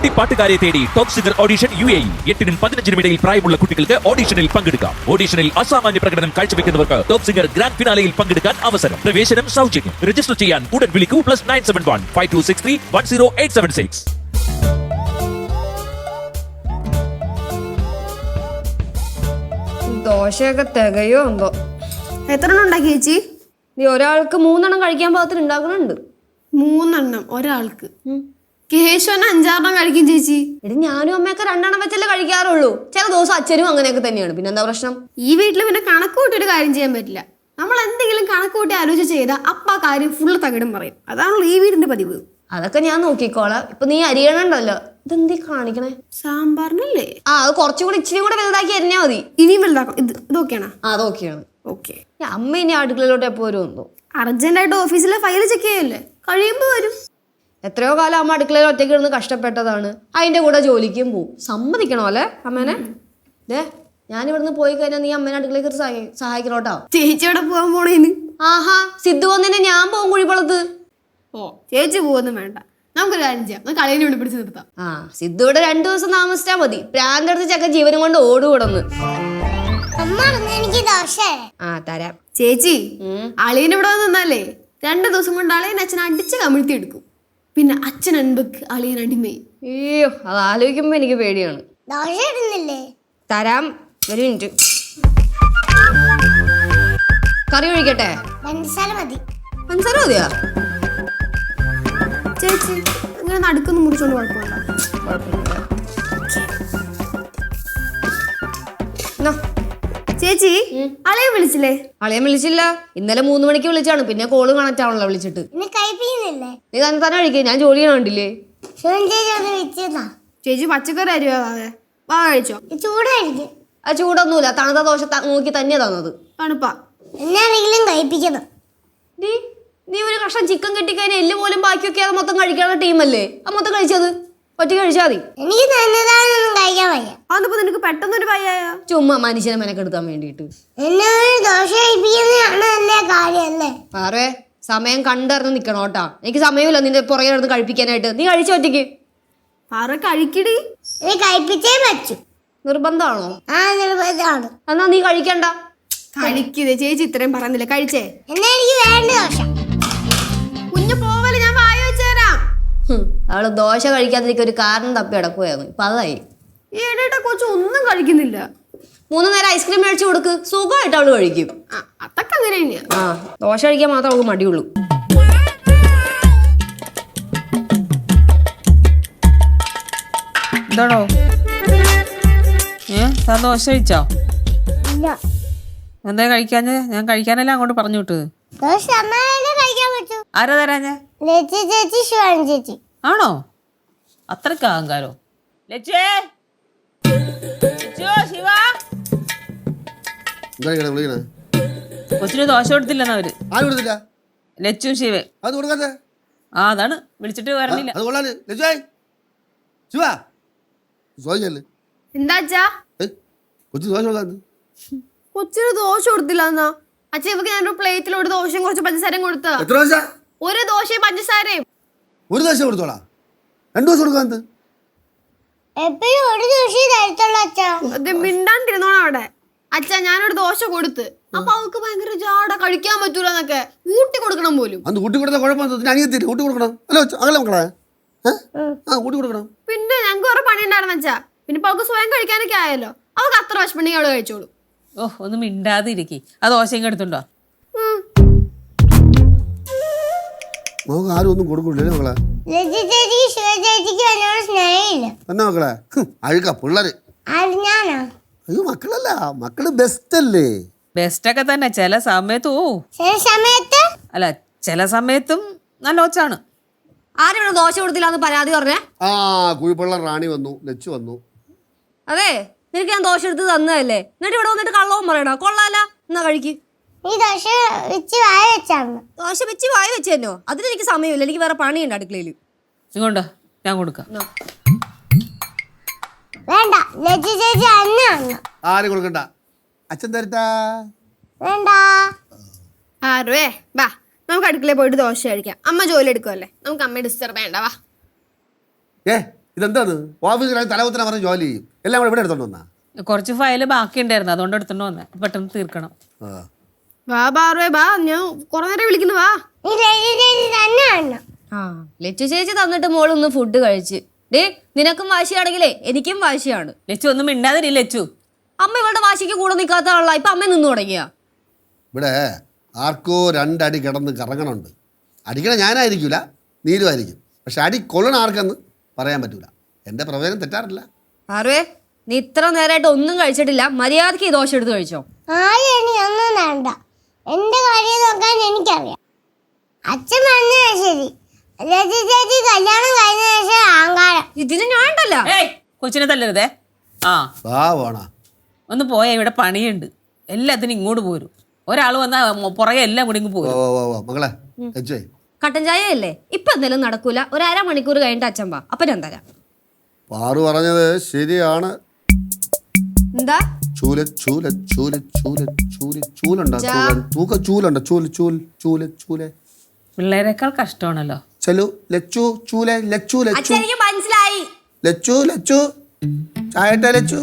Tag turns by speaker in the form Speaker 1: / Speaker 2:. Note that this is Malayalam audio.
Speaker 1: കുട്ടിപ്പാട്ടുകാരെ തേടി ടോപ്പ് സിംഗർ ഓഡിഷൻ UAE 8-നും 15-നും ഇടയിൽ പ്രായമുള്ള കുട്ടികൾക്ക് ഓഡിഷനിൽ പങ്കെടുക്കാം. ഓഡിഷനിൽ അസാമാന്യ പ്രകടനം കാഴ്ചവെക്കുന്നവർക്ക് ടോപ്പ് സിംഗർ ഗ്രാൻഡ് ഫിനാലയിൽ പങ്കെടുക്കാൻ അവസരം. പ്രവേശനം സൗജന്യം. രജിസ്റ്റർ ചെയ്യാൻ ഉടൻ വിളിക്കൂ +971 5263 10876.
Speaker 2: ദോശയൊക്കെ തികയോ എന്തോ.
Speaker 3: എത്ര എണ്ണം ഉണ്ടാക്കി ചേച്ചി?
Speaker 2: നീ ഒരാൾക്ക് 3 എണ്ണം കഴിക്കാൻ പാകത്തിന് ഉണ്ടാക്കുന്നുണ്ട്.
Speaker 3: 3 എണ്ണം ഒരാൾക്ക്. കേശവന് 5-6 എണ്ണം കഴിക്കും ചേച്ചി.
Speaker 2: എടി ഞാനും അമ്മയൊക്കെ 2 എണ്ണം വെച്ചല്ലേ കഴിക്കാറുള്ളൂ. ചില ദിവസം അച്ഛനും അങ്ങനെയൊക്കെ തന്നെയാണ്. പിന്നെ എന്താ പ്രശ്നം?
Speaker 3: ഈ വീട്ടിൽ പിന്നെ കണക്ക് കൂട്ടിയൊരു കാര്യം ചെയ്യാൻ പറ്റില്ല. നമ്മൾ എന്തെങ്കിലും കണക്ക് കൂട്ടി ആലോചിച്ച് ചെയ്താൽ അപ്പ ആ കാര്യം ഫുള്ള് തകിടും പറയും. അതാണല്ലോ ഈ വീടിന്റെ പതിവ്.
Speaker 2: അതൊക്കെ ഞാൻ നോക്കിക്കോളാം. ഇപ്പൊ നീ അരിയണുണ്ടല്ലോ, ഇതെന്തീ കാണിക്കണേ?
Speaker 3: സാമ്പാറിനല്ലേ?
Speaker 2: അത് കുറച്ചുകൂടി ഇച്ചിരി കൂടെ വലുതാക്കി അരിഞ്ഞാ മതി.
Speaker 3: ഇനിയും വലുതാക്കും. ഇതൊക്കെയാണ്.
Speaker 2: അതൊക്കെയാണ്.
Speaker 3: ഓക്കെ.
Speaker 2: അമ്മ ഇനി അടുക്കളയിലോട്ട് എപ്പോ വരും എന്തോ.
Speaker 3: അർജന്റായിട്ട് ഓഫീസിലെ ഫയൽ ചെക്ക് ചെയ്യല്ലേ, കഴിയുമ്പോ വരും.
Speaker 2: എത്രയോ കാലം അമ്മ അടുക്കളയിൽ ഒറ്റയ്ക്ക് ഇരുന്ന് കഷ്ടപ്പെട്ടതാണ്. അതിന്റെ കൂടെ ജോലിക്കും പോവും. സമ്മതിക്കണോ അല്ലേ അമ്മേനെ? ഞാനിവിടുന്ന് പോയി കഴിഞ്ഞാൽ നീ അമ്മേനെ അടുക്കളയിൽ സഹായിക്കണോട്ടോ.
Speaker 3: ചേച്ചി എവിടെ പോകാൻ പോണേന്?
Speaker 2: ആഹാ, സിദ്ധു വന്നിനെ ഞാൻ പോകും കുഴിപ്പളത്ത്.
Speaker 3: ഓ, ചേച്ചി പോവൊന്നും വേണ്ട. നമുക്കൊരു കാര്യം ചെയ്യാം, നമുക്ക് കളയിനെ ഇവിടെ പിടിച്ച് നിർത്താം.
Speaker 2: സിദ്ധുവിടെ 2 ദിവസം താമസിച്ചാ മതി. പ്രാന്തടുത്ത് ചക്ക ജീവനും കൊണ്ട് ഓടുകൂടന്ന്. തരാം
Speaker 3: ചേച്ചി. അളിയൻ ഇവിടെ നിന്നാലേ 2 ദിവസം കൊണ്ട് അളിയൻ അച്ഛൻ അടിച്ച് കമിഴ്ത്തി എടുക്കും. പിന്നെ അച്ഛൻ അൻപക്ക് അളിയൻ അടിമയായി.
Speaker 2: അയ്യോ, അത് ആലോചിക്കുമ്പോ എനിക്ക് പേടിയാണ്. തരാം, ഒരു മിനിറ്റ്. കറി ഒഴിക്കട്ടെ? പഞ്ചസാര മതിയാ?
Speaker 3: ചേച്ചി ഇങ്ങനെ നടുക്കൊന്ന് മുറിച്ചോണ്ട് കുഴപ്പമില്ല. ചേച്ചി അളിയെ വിളിച്ചില്ലേ?
Speaker 2: അളിയൻ വിളിച്ചില്ല. ഇന്നലെ 3 മണിക്ക് വിളിച്ചാണ്. പിന്നെ കോള് കണക്ട് ആവണല്ലോ വിളിച്ചിട്ട്. നീ തന്നെ കഴിക്കേ, ഞാൻ ജോലി ചെയ്യണ കണ്ടില്ലേ?
Speaker 3: ചേച്ചി പച്ചക്കറി അരിവാതെ വാ കഴിച്ചോ.
Speaker 2: ആ ചൂടൊന്നുമില്ല, തണുത്ത ദോശ നോക്കി തന്നെയാ തന്നത്.
Speaker 3: തണുപ്പാ.
Speaker 2: നീ ഒരു കഷ്ണം ചിക്കൻ കെട്ടിക്കഴിഞ്ഞാൽ എല്ല് പോലും ബാക്കിയൊക്കെ അത് മൊത്തം കഴിക്കാനുള്ള ടീമല്ലേ? ആ മൊത്തം കഴിച്ചത് ഒറ്റ കഴിച്ചാൽ മതി.
Speaker 3: അതിപ്പോ നിനക്ക് പെട്ടെന്നൊരു പയ്യായ
Speaker 2: ചുമ്മാ മനുഷ്യനെ മെനക്കെടുക്കാൻ വേണ്ടിട്ട്. പാറേ, സമയം കണ്ടറിഞ്ഞ് നിക്കണം കേട്ടാ. എനിക്ക് സമയമില്ല നിന്റെ പുറകെ നടന്ന് കഴിപ്പിക്കാനായിട്ട്. നീ കഴിച്ച ഒറ്റയ്ക്ക്.
Speaker 3: പാറ കഴിക്കടി.
Speaker 2: നിർബന്ധമാണോ? എന്നാ നീ കഴിക്കണ്ട.
Speaker 3: കഴിക്കുന്നേ ചേച്ചി, ഇത്രയും പറയുന്നില്ല. കഴിച്ചേ. കുഞ്ഞു പോവല്ലേ, ഞാൻ വായ വെച്ച് തരാം.
Speaker 2: അവള് ദോശ കഴിക്കാതിരിക്കും ഒരു കാരണം തപ്പി അടക്കുകയായിരുന്നു. ഇപ്പൊ അതായി.
Speaker 3: ഈയിടെ കൊച്ചു ഒന്നും കഴിക്കുന്നില്ല.
Speaker 2: 3 നേരം ഐസ്ക്രീം മേടിച്ചു കൊടുക്ക്, സുഖമായിട്ട് അവള് കഴിക്കും.
Speaker 3: അതൊക്കെ അങ്ങനെ തന്നെയാ.
Speaker 2: ദോശ കഴിക്കാൻ മാത്രം അവൾക്ക് മടിയുള്ളൂ.
Speaker 4: എന്താണോ താൻ ദോശ കഴിച്ചോ? എന്താ കഴിക്കാഞ്ഞ്? ഞാൻ കഴിക്കാനല്ല അങ്ങോട്ട് പറഞ്ഞു വിട്ടത്. ആരാ തരാഞ്ഞ? ആണോ? അത്രക്ക് അഹങ്കാരോ? കൊച്ചിന് ദോശ കൊടുത്തില്ലെന്ന് അവര്. ലച്ചും ശിവ. അതാണ് വിളിച്ചിട്ട് വരണില്ല.
Speaker 3: എന്താ കൊച്ചിന് ദോശ കൊടുത്തില്ല എന്നാ? അച്ഛൻ ഇവക്ക് ഞാനൊരു പ്ലേറ്റിൽ ഒരു ദോശയും കുറച്ച് പഞ്ചസാരയും കൊടുത്ത. ഒരു ദോശയും പഞ്ചസാരയും.
Speaker 5: ഒരു ദോശ കൊടുത്തോളാം, 2 ദിവസം കൊടുക്കാൻ.
Speaker 3: മിണ്ടാണ്ടിരുന്നോണം അവിടെ. അച്ഛാ ഞാനൊരു ദോശ കൊടുത്ത്, അപ്പൊ അവൾക്ക് ഭയങ്കര ജാട, കഴിക്കാൻ പറ്റൂല എന്നൊക്കെ. ഊട്ടി കൊടുക്കണം പോലും.
Speaker 5: ഊട്ടി കൊടുത്ത കുഴപ്പമില്ല, അനിയത്തില്ല ഊട്ടി കൊടുക്കണം. അല്ലോ അങ്ങനെ മക്കളെ ഊട്ടി കൊടുക്കണം.
Speaker 3: പിന്നെ ഞങ്ങൾക്ക് കുറെ പണി ഉണ്ടായിരുന്നു അച്ഛാ. പിന്നെ ഇപ്പൊ അവൾക്ക് സ്വയം കഴിക്കാനൊക്കെ ആയല്ലോ. അവൾക്ക് അത്ര വിഷമമുണ്ടെങ്കിൽ അവള് കഴിച്ചോളൂ.
Speaker 4: ഒന്നും മിണ്ടാതെ ഇരിക്കി. ആ ദോശയും എടുത്തുണ്ടോ?
Speaker 5: നമുക്ക് ആരും ഒന്നും കൊടുക്കൂലേ മക്കളെ? എന്നാ മക്കളെ അഴുക്ക പിള്ളേര്. അയ്യോ മക്കളല്ല, മക്കള് ബെസ്റ്റ് അല്ലേ?
Speaker 4: ബെസ്റ്റ് ഒക്കെ തന്നെ. ചില സമയത്ത് അല്ല, ചില സമയത്തും നല്ല ഒച്ചാണ്.
Speaker 2: ആരും ദോശ കൊടുത്തില്ലാന്ന് പരാതി പറഞ്ഞേ?
Speaker 5: കുഴിപ്പള്ള റാണി വന്നു, ലച്ചു വന്നു.
Speaker 2: അതെ, നിനക്ക് ഞാൻ ദോശ എടുത്ത് തന്നതല്ലേ? എന്നിട്ട് ഇവിടെ വന്നിട്ട് കള്ളവും പറയണോ? കൊള്ളാല. എന്നാ കഴിക്ക്. ദോശ വെച്ച് വായ വെച്ച് തന്നോ? അതിനെനിക്ക് സമയമില്ല, എനിക്ക് വേറെ പണിയുണ്ട് അടുക്കളയില്.
Speaker 4: ഇങ്ങോട്ടോ, ഞാൻ കൊടുക്കാം.
Speaker 5: ആരും കൊടുക്കണ്ട, അച്ഛൻ തരട്ടാ.
Speaker 3: ആരുവേ വാ, നമുക്ക് അടുക്കളയിൽ പോയിട്ട് ദോശ കഴിക്കാം. അമ്മ ജോലി എടുക്കുമല്ലേ, നമുക്ക് അമ്മയെ ഡിസ്റ്റർബ് ചെയ്യണ്ട. വാ.
Speaker 5: ഇതെന്താണ് ഓഫീസിലായി തലകുത്തനെ പറഞ്ഞ് ജോലി ചെയ്യും എല്ലാം കൂടെ ഇവിടെ എടുത്തോണ്ട് വന്നാ
Speaker 4: കുറച്ച് ഫയല് ബാക്കി ഉണ്ടായിരുന്നു അതുകൊണ്ട് എടുത്തോണ്ട് വന്നേ പെട്ടെന്ന് തീർക്കണം.
Speaker 5: ആ.
Speaker 3: വാ പാറുവേ വാ, ഞാൻ കുറെ നേരം വിളിക്കുന്നു വാ.
Speaker 2: ആ ലച്ചു ചേച്ചി തന്നിട്ട് മോളൊന്ന് ഫുഡ് കഴിച്ച്. ഡേ നിനക്കും വാശിയാണെങ്കിലേ എനിക്കും വാശിയാണ്.
Speaker 4: ലച്ചു ഒന്നും മിണ്ടാതിരി ലച്ചു.
Speaker 2: അമ്മ ഇവളുടെ വാശിക്ക് കൂടെ നിൽക്കാത്ത ആളാ. ഇപ്പൊ അമ്മ നിന്ന് തുടങ്ങിയ
Speaker 5: ഇവിടെ ആർക്കോ 2 അടി കിടന്ന് കറങ്ങണുണ്ട്. അടിക്കണ ഞാനായിരിക്കില്ല, നീലുമായിരിക്കും. പക്ഷെ അടി കൊള്ളണ ആർക്കെന്ന് പറയാൻ പറ്റൂല. എൻ്റെ പ്രവചനം തെറ്റാറില്ല.
Speaker 2: പാറുവേ നീ ഇത്ര നേരമായിട്ട് ഒന്നും കഴിച്ചിട്ടില്ല. മര്യാദക്ക് ഈ ദോശ എടുത്ത് കഴിച്ചോ.
Speaker 6: ഒന്നും വേണ്ട, എന്റെ കാര്യം നോക്കാൻ എനിക്കറിയാം. അച്ഛൻ പറഞ്ഞാ ശരി. ലച്ചു ചേച്ചി കല്യാണം കഴിഞ്ഞ ശേഷം അഹങ്കാരം.
Speaker 2: ഇതിന് ഞാൻ ഉണ്ടല്ല.
Speaker 4: ഏയ് കൊച്ചിനെ തല്ലരുതേ. ആ
Speaker 5: വാ പോണ
Speaker 4: ഒന്ന് പോയാ ഇവിടെ പണിയുണ്ട്. എല്ലാത്തിനും ഇങ്ങോട്ട് പോരും. ഒരാൾ വന്നാൽ പുറകെ എല്ലാം കൂടി ഇങ്ങ്
Speaker 5: ഓ
Speaker 4: പോരും.
Speaker 5: ഓ ഓ മകളെ ലച്ചുവേ,
Speaker 2: കട്ടൻ ചായ അല്ലേ ഇപ്പൊ എന്തെങ്കിലും നടക്കൂല. ഒരു 1/2 മണിക്കൂർ കഴിഞ്ഞിട്ട് അച്ഛൻ വാ, അപ്പൊ ഞാൻ തരാം.
Speaker 5: പാറു പറഞ്ഞത് ശരിയാണ്.
Speaker 2: എന്താ
Speaker 5: ചൂല ചൂല ചൂല ചൂല ചൂല ചൂലുണ്ടോ? തൂക്ക ചൂലുണ്ടോ? ചൂല് ചൂൽ ചൂല് ചൂല്
Speaker 4: പിള്ളേരെക്കാൾ കഷ്ടമാണല്ലോ.
Speaker 5: ചലു ലച്ചു ചൂല ലച്ചു ലച്ചു
Speaker 2: അച്ഛൻ എനിക്ക് മനസ്സിലായി.
Speaker 5: ലച്ചു ലച്ചു ചായട്ടെ ലച്ചു.